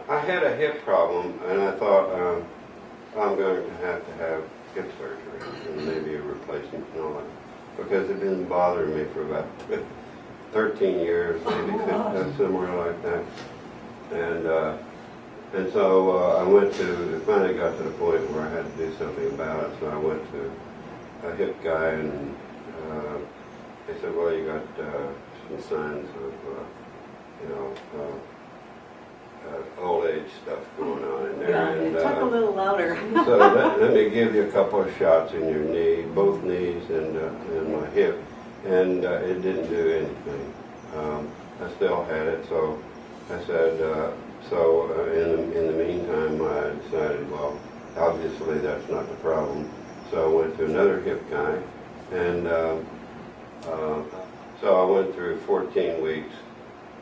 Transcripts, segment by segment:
I had a hip problem, and I thought I'm going to have hip surgery and maybe a replacement and all that, because it's been bothering me for about 13 years, maybe somewhere like that. And so I went to, it finally got to the point where I had to do something about it, so I went to a hip guy, and they said, well, you got some signs of, old age stuff going on in there. Yeah, and, talk a little louder. So let me give you a couple of shots in your knee, both knees and my hip, and it didn't do anything. I still had it, so I said, in the meantime, I decided, well, obviously that's not the problem. So I went to another hip guy, and so I went through 14 weeks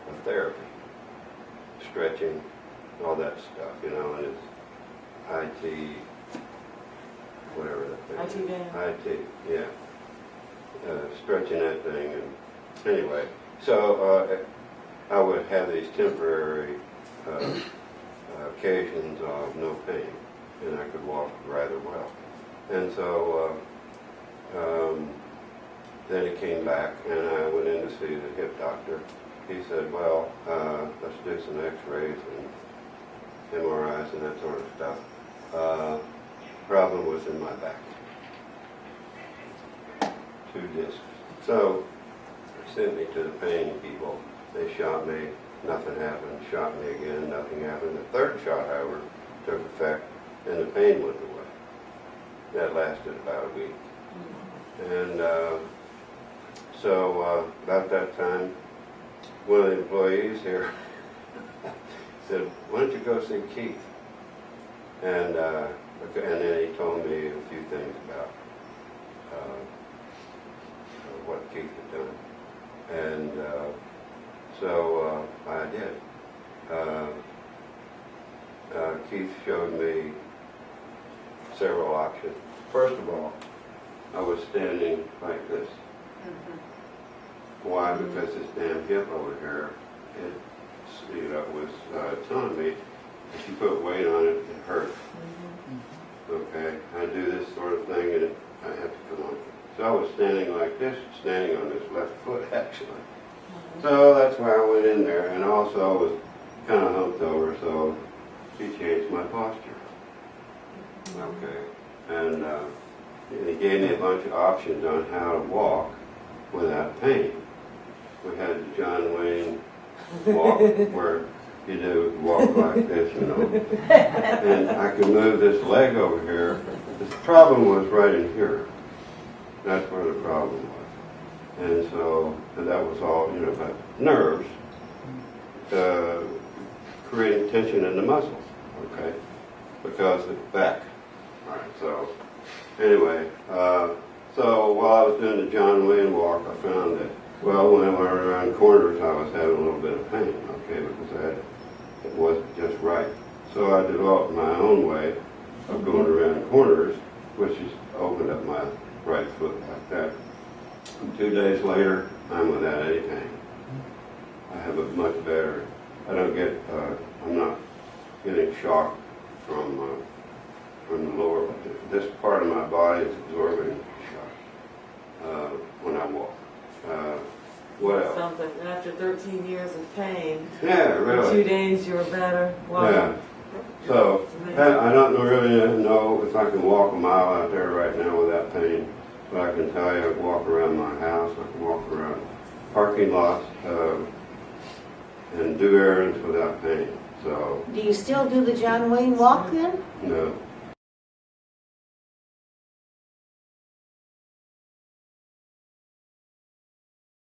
of therapy, stretching, all that stuff, and it's IT, whatever that thing is. IT, yeah. Stretching that thing, and anyway, so I would have these temporary occasions of no pain, and I could walk rather well. And so then it came back, and I went in to see the hip doctor. He said, well, let's do some x-rays and MRIs and that sort of stuff. Problem was in my back. 2 discs. So they sent me to the pain people. They shot me, nothing happened. Shot me again, nothing happened. The third shot, however, took effect, and the pain went away. That lasted about a week. And so about that time, one of the employees here said, why don't you go see Keith? And then he told me a few things about what Keith had done. And so I did. Keith showed me several options. First of all, I was standing like this. Why? Because this damn hip over here, it was telling me if you put weight on it, it hurts. Okay, I do this sort of thing, and I have to come on. So I was standing like this, standing on this left foot actually. So that's why I went in there, and also I was kind of humped over, so she changed my posture. Okay, and he gave me a bunch of options on how to walk without pain. We had the John Wayne walk where you walk like this, and I could move this leg over here. The problem was right in here. That's where the problem was. And so that was all, but nerves creating tension in the muscles, okay, because of the back. All right, so anyway, so while I was doing the John Wayne walk, I found that, well, when I went around corners, I was having a little bit of pain, okay, because it wasn't just right. So I developed my own way of going around corners, which has opened up my right foot like that. And 2 days later, I'm without any pain. I have a much better, I'm not getting shocked from the lower, this part of my body is absorbing shock when I walk. What else? Something. After 13 years of pain, yeah, really. In 2 days you were better. Wow. Yeah. So I don't really know if I can walk a mile out there right now without pain, but I can tell you I can walk around my house, I can walk around parking lots, and do errands without pain. So. Do you still do the John Wayne walk then? No.